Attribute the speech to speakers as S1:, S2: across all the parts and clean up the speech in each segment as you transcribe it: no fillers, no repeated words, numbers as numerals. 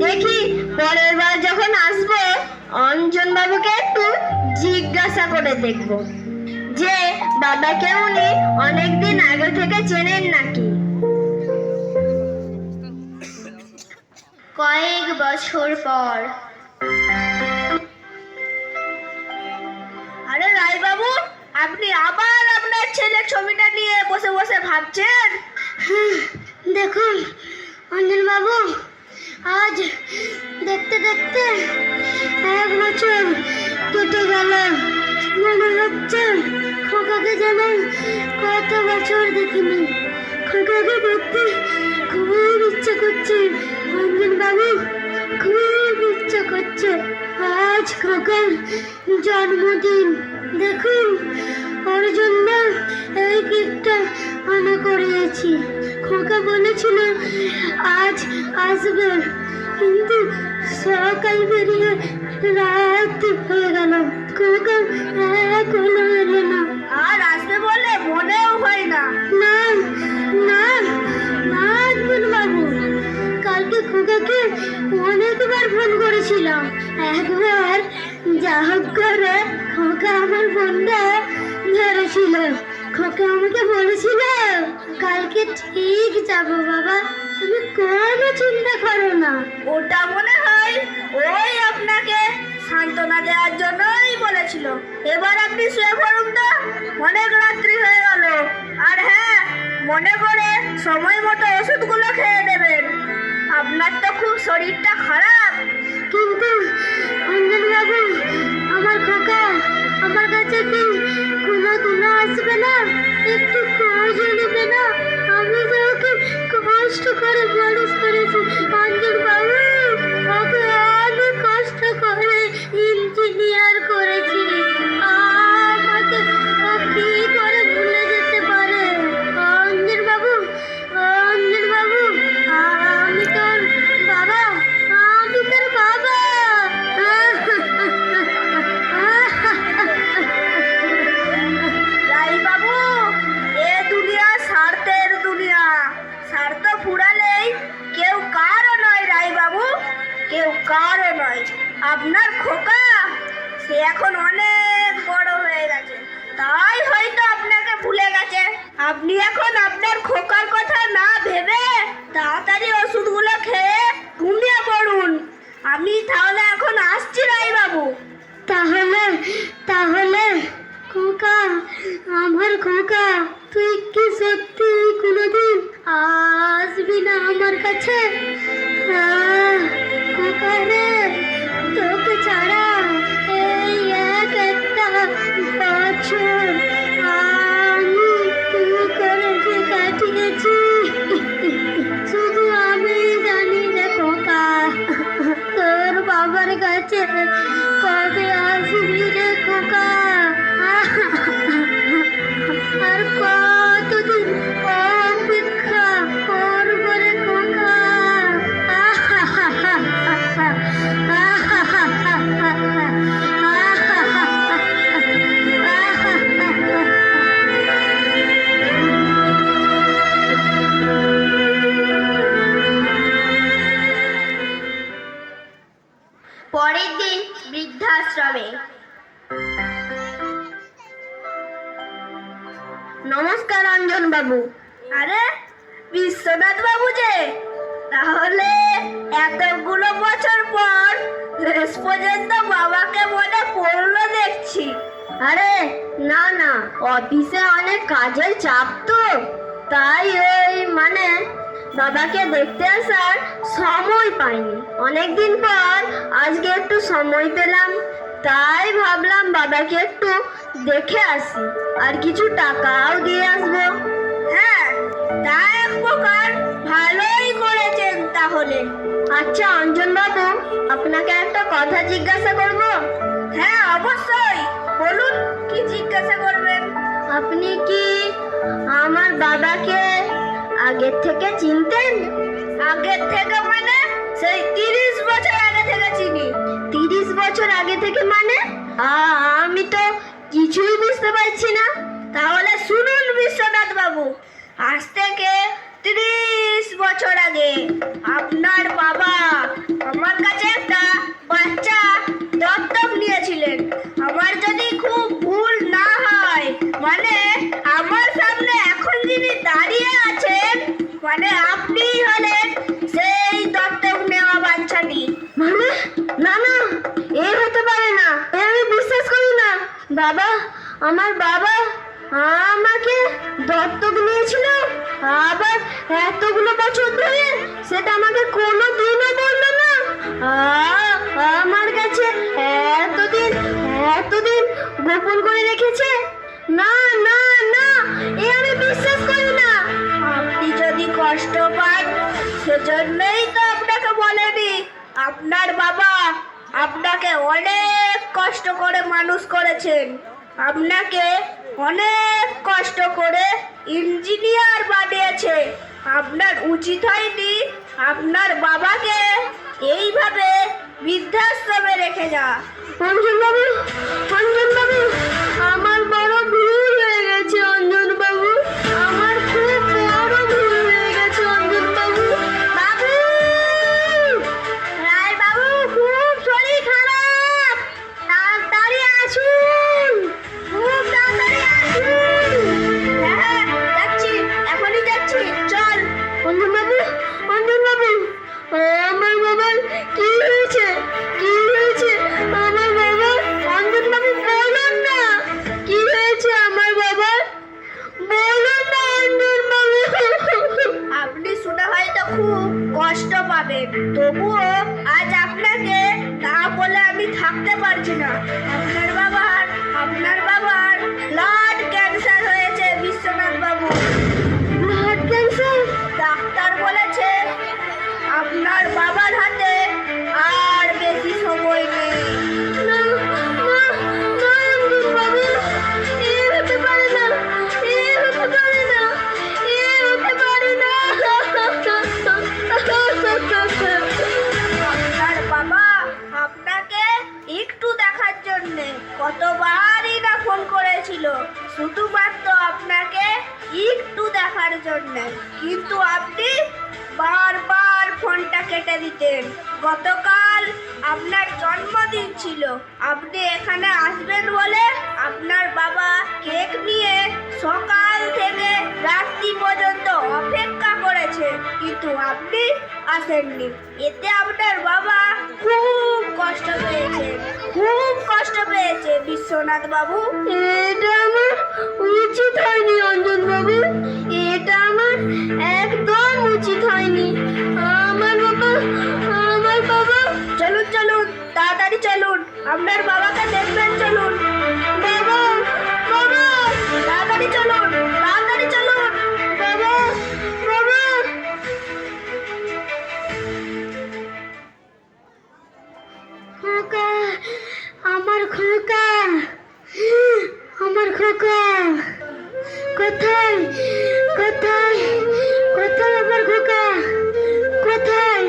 S1: দেখি পরের বার যখন আসবো অঞ্জন বাবুকে একটু জিজ্ঞাসা করে দেখব যে বাবাকে উনি অনেকদিন আগে থেকে চেনেন নাকি। কয়েক বছর পর। আরে রায় বাবু, আপনি আবার আপনার ছেলের ছবিটা নিয়ে বসে বসে ভাবছেন? দেখুন অঞ্জন বাবু, আজ দেখতে দেখতে 1 বছর কেটে গেল। মনে হচ্ছে খোকাকে যেন কত বছর দেখিনি। খোকাকে দেখতে খুব ইচ্ছে করছে অঞ্জন বাবু, খুব ইচ্ছে করছে। আজ খোকার জন্মদিন। দেখুন ওর জন্য এই কেকটা আনা করিয়েছি। খোকা বলেছিল আজ আসবে, কিন্তু সকাল বেরিয়ে রাত হয়ে গেল। খোকা এখনো এলো না। আর আসবে বলে মনেও হয় না। না না না অঞ্জন বাবু, কালকে খোকাকে অনেকবার ফোন করেছিলাম। একবার যা হোক করে খোকা আমার ফোনটা ধরেছিল। খোকা আমাকে বলেছিল কালকে ঠিক যাবো বাবা, তুমি কোনো চিন্তা করো না। ওটা মনে হয় ওই আপনাকে সান্ত্বনা দেওয়ার জন্যই বলেছিল। এবার আপনি শুয়ে পড়ুন তো, অনেক রাত্রি হয়ে গেল। আর হ্যাঁ, মনে করে সময় মতো ওষুধগুলো খেয়ে নেবেন। আপনার তো খুব শরীরটা খারাপ। কিন্তু অঞ্জন বাবু, আমার খোকা আমার কাছে কি কোনো দিনও আসবে না? একটু খোঁজও নেবে না? আমি তো ওকে কষ্ট করে মানুষ করেছি অঞ্জন বাবু, ওকে অনেক কষ্ট করে ইঞ্জিনিয়ার করেছি। আমাকে ও কি করে ভুলে যেতে পারে? অঞ্জন বাবু, অঞ্জন বাবু, আমি তোর বাবা, আমি তোর বাবা। রাই বাবু, এ দুনিয়া স্বার্থের দুনিয়া। স্বার্থ ফুরালেই কেউ কারও নয় রাই বাবু, কেউ কারও নয়। আপনার খোকা সে এখন অনেক বড় হয়ে গেছে, তাই হয়তো আপনাকে ভুলে গেছে। আপনি এখন আপনার খোকার কথা না ভেবে তাড়াতাড়ি ওষুধগুলো খেয়ে ঘুমিয়ে পড়ুন। আমি তাহলে এখন আসছি রাই বাবু। তাহলে তাহলে খোকা, আমার খোকা, তুই কি সত্যি কোনোদিন আসবি না আমার কাছে? খোকা রে, তোকে ছাড়া এই একটা বছর আমি তুই করে যে কাটিয়েছি শুধু আমি জানি রে খোকা। তোর বাবার কাছে কবে আসবি রে খোকা? আর কতদিন অপেক্ষা করব রে খোকা? পরের দিন বৃদ্ধাশ্রমে। নমস্কার অঞ্জন বাবু। আরে বিশ্বনাথ বাবু যে, তাহলে এতগুলো বছর পর শেষ পর্যন্ত বাবাকে মনে পড়লো দেখছি। আরে না না, অফিসে অনেক কাজের চাপ তো, তাই ওই বাবাকে দেখতে আসার সময় পাইনি। অনেকদিন পর আজকে একটু সময় পেলাম, তাই ভাবলাম বাবাকে একটু দেখে আসি, আর কিছু টাকাও দিয়ে আসবো। হ্যাঁ, তা এক প্রকার ভালোই করেছেন তাহলে। আচ্ছা অঞ্জন বাবু, আপনাকে একটা কথা জিজ্ঞাসা করব? হ্যাঁ অবশ্যই, বলুন কি জিজ্ঞাসা করবেন। আপনি কি আমার বাবাকে আগের থেকে চিনতেন? আগের থেকে মানে? সেই 30 বছর আগে থেকে চিনি। 30 বছর আগে থেকে মানে? আমি তো কিছুই বুঝতে পারছি না। তাহলে শুনুন বিশ্বনাথ বাবু, আজ থেকে 30 বছর আগে আপনার বাবা বাবা, আমার বাবা আমাকে দত্তক নিয়েছিল, আবার এতগুলো বছর ধরে সেটা আমাকে কোনোদিনও বললো না। আমার কাছে এতদিন এতদিন গোপন করে রেখেছে। না না না, এ আমি বিশ্বাস করি না। আপনি যদি কষ্ট পান সেজন্যই তো আপনাকে বলেনি। আপনার বাবা আপনাকে অনেক কষ্ট করে মানুষ করেছেন, আপনাকে অনেক কষ্ট করে ইঞ্জিনিয়ার বানিয়েছে। আপনার উচিত হয়নি আপনার বাবাকে এইভাবে বৃদ্ধাশ্রমে রেখে যা। অঞ্জন বাবু, অঞ্জন বাবু, আমার বড় ভুল হয়ে গেছে অঞ্জন বাবু, আমার খুব বড় ভুল হয়ে গেছে অঞ্জন বাবু। বাবু, রায় বাবু, খুব শরীর খারাপ, তাড়াতাড়ি আসুন, খুব তাড়াতাড়ি আসুন। হ্যাঁ, যাচ্ছি, এখনই যাচ্ছি, চল। অঞ্জন বাবু, অঞ্জন বাবু, আমার বাবার কি হয়েছে, কি হয়েছে আমার বাবা? অঞ্জন বাবু বলুন না, কি হয়েছে আমার বাবার, বলুন না অঞ্জন বাবু। আপনি শুনে হয়তো খুব কষ্ট পাবেন, তবুও আজ আপনাকে না বলে আমি থাকতে পারছি না। আপনার বাবার ব্লাড ক্যান্সার হয়েছে বিশ্বনাথ বাবু। Blood cancer? ডাক্তার বলেছে আপনার বাবার হাতে আর বেশি সময় নেই। না না না অঞ্জন বাবু, এ হতে পারে না, এ হতে পারে না, এ হতে পারে না। আপনার বাবা আপনাকে একটু দেখার জন্যে কতবারই না ফোন করেছিল, শুধুমাত্র আপনাকে একটু দেখার জন্যে, কিন্তু আপনি বারবার ফোনটা কেটে দিতেন। গতকাল আপনার জন্মদিন ছিল, আপনি এখানে আসবেন বলে আপনার বাবা কেক নিয়ে সকাল থেকে রাত্রি পর্যন্ত অপেক্ষা করেছে, কিন্তু আপনি আসেননি। এতে আপনার বাবা খুব কষ্ট পেয়েছে, খুব কষ্ট পেয়েছে বিশ্বনাথ বাবু। এটা আমার উচিত হয়নি অঞ্জন বাবু, এটা আমার একদম উচিত হয়নি। আমার বাবা, চলুন চলুন, তাড়াতাড়ি চলুন, আপনার বাবাকে দেখবেন, চলুন। বাবা, বাবা, তাড়াতাড়ি চলুন, তাড়াতাড়ি চলুন, বাবা, বাবা। খোকা, আমার খোকা, আমার খোকা, কোথায় কোথায় কোথায় আমার খোকা, কোথায়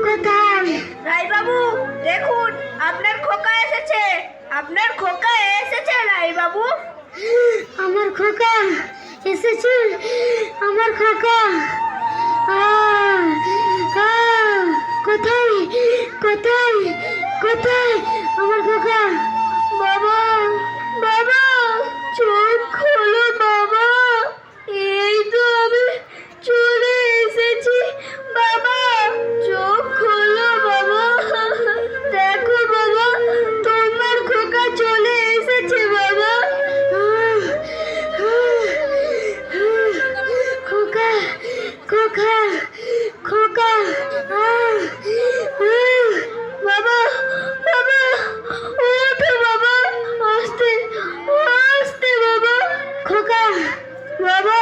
S1: কোথায়? রায়বাবু দেখুন, আপনার খোকা এসেছে, আপনার খোকা এসেছে রায়বাবু। আমার খোকা এসেছে, আমার খোকা। কোথায় কোথায় কোথায় আমার খোকা? বাবা, বাবা, চোখ খোলো বাবা, এই তো আমি চলে এসেছি। বাবা, চোখ খোলো বাবা, দেখো বাবা, তোমার খোকা চলে এসেছে বাবা। খোকা, খোকা, খোকা, বাবা, বাবা, ওঠো বাবা, আস্তে আস্তে বাবা। খোকা, বাবা,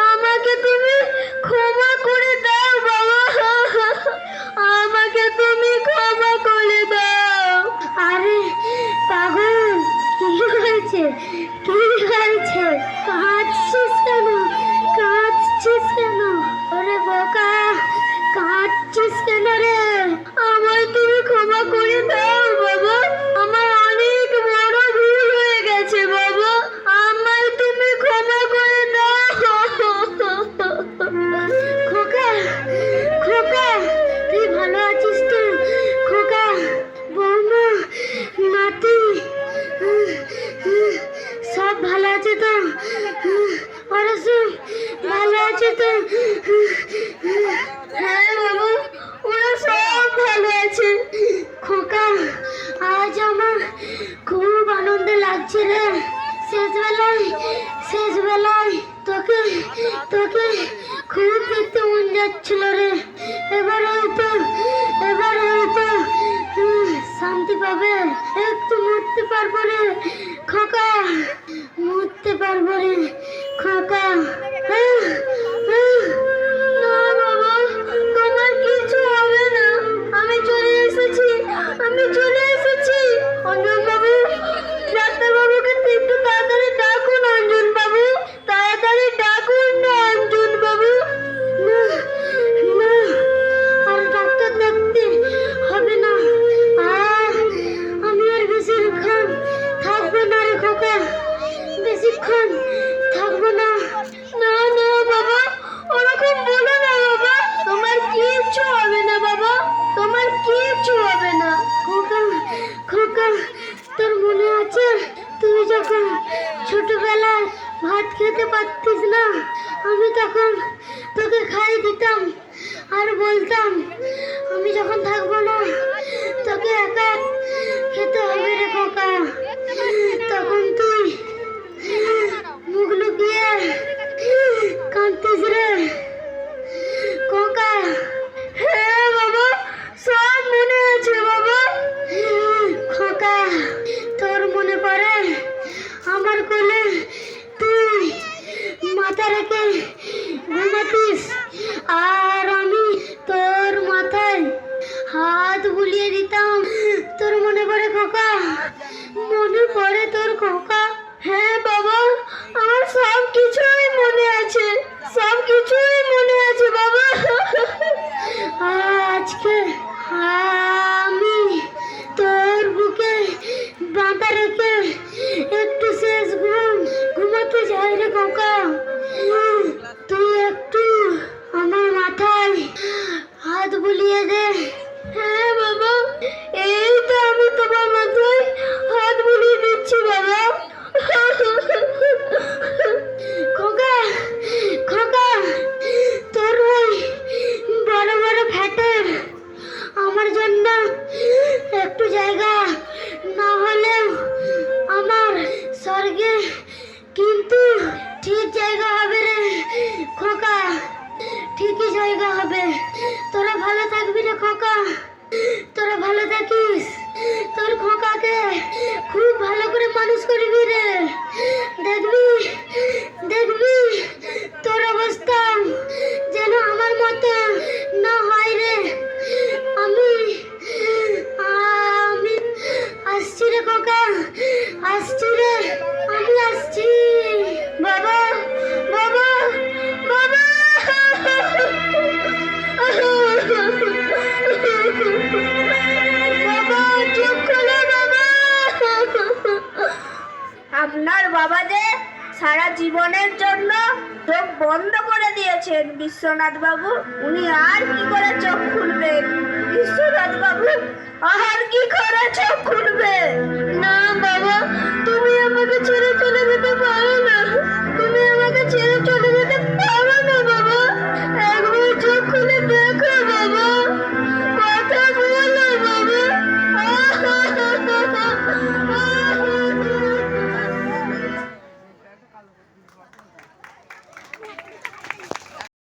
S1: আমাকে তুমি ক্ষমা করে দাও বাবা, আমাকে তুমি ক্ষমা করে দাও। আরে পাগল, কি হয়েছে, কি হয়েছে, কাঁদছিস কেন, কাঁদছিস কেন? ওরে বোকা, কাঁদছিস কেন রে? আমায় তুমি ক্ষমা করে দাও বাবা, আমার অনেক বড় ভুল হয়ে গেছে বাবা, আমায় তুমি ক্ষমা করে দাও। খোকা, খোকা, তুই ভালো আছিস তো? খোকা, বৌমা, নাতি, সব ভালো আছে তো? ওরা সব ভালো আছে তো? হ্যাঁ বাবু, ওরা সব ভালো আছে। খোকা, তবে একটু মরতে পারবো রে খোকা, মরতে পারবো রে খোকা। না বাবা, তোমার কিছু হবে না, আমি চলে এসেছি, আমি চলে এসেছি। অঞ্জন বাবু, ডাক্তার বাবুকে একটু তাড়াতাড়ি ডাকুন অঞ্জন বাবু, তাড়াতাড়ি ডাকুন না অঞ্জন বাবু। না না, আর ডাক্তার দেখতে হবে না, আর আমি আর বেশিক্ষণ থাকবো না রে খোকা, বেশিক্ষণ থাকবো না। না না বাবা, ওরকম বলো না বাবা, তোমার কিচ্ছু হবে না বাবা, তোমার কিচ্ছু হবে না খোকা। খোকা, তোর মনে আছে তুই যখন ছোটবেলায় ভাত খেতে পারতিস না, আমি তখন তোকে খাইয়ে দিতাম আর বলতাম আমি যখন থাকবো না তোকে একা খেতে হবে রে খোকা। তখন তুই মুখ লুকিয়ে কাঁদতিস রে খোকা। হ্যাঁ বাবা, সব মনে আছে বাবা। খোকা, তোর মনে পড়ে আমার কোলে তুই মাথা রেখে ঘুমাতিস আর আমি তোর মাথায় হাত বুলিয়ে দিতাম, তোর মনে পড়ে খোকা? মনে পড়ে তোর খোকা? হ্যাঁ বাবা, আমার সব কিছুই মনে আছে, সব কিছুই মনে আছে বাবা। আজকে আমি তোর বুকে বাঁধা রেখে একটু শেষ ঘুমাতে যাই রে খোকা। তুই একটু আমার মাথায় হাত বুলিয়ে দে। হ্যাঁ বাবা, এই তো আমি তোমার মাথায় হাত বুলিয়ে দিচ্ছি বাবা। খোকা, খোকা, তোর ওই বড় বড় ফ্যাটের আমার জন্য একটু জায়গা না হলেও আমার স্বর্গে কিন্তু ঠিক জায়গা হবে রে খোকা, ঠিকই জায়গা হবে। তোরা ভালো থাকবি রে খোকা, তোরা ভালো থাকিস, তোর খোকাকে খুব ভালো করে মানুষ করবি রে, দেখবি দেখবি তোর অবস্থা যেন আমার মতো না হয় রে। আমি আমি আসছি রে খোকা, আসছি রে, আমি আসছি। বাবা, বাবা, বাবা। বাবা, চুপ করো বাবা। আপনার বাবা যে সারা জীবনের জন্য চোখ বন্ধ করে দিয়েছেন বিশ্বনাথ বাবু, উনি আর কি করে চোখ খুলবেন? বিশ্বনাথ বাবু আর কি করে চোখ খুলবে? না বাবা, তুমি আমাকে ছেড়ে চলে যেতে পারো না, তুমি আমাকে ছেড়ে চলে যেতে পারো না বাবা। একবার চোখ খুলে দেখো বাবা, কথা বলো বাবা।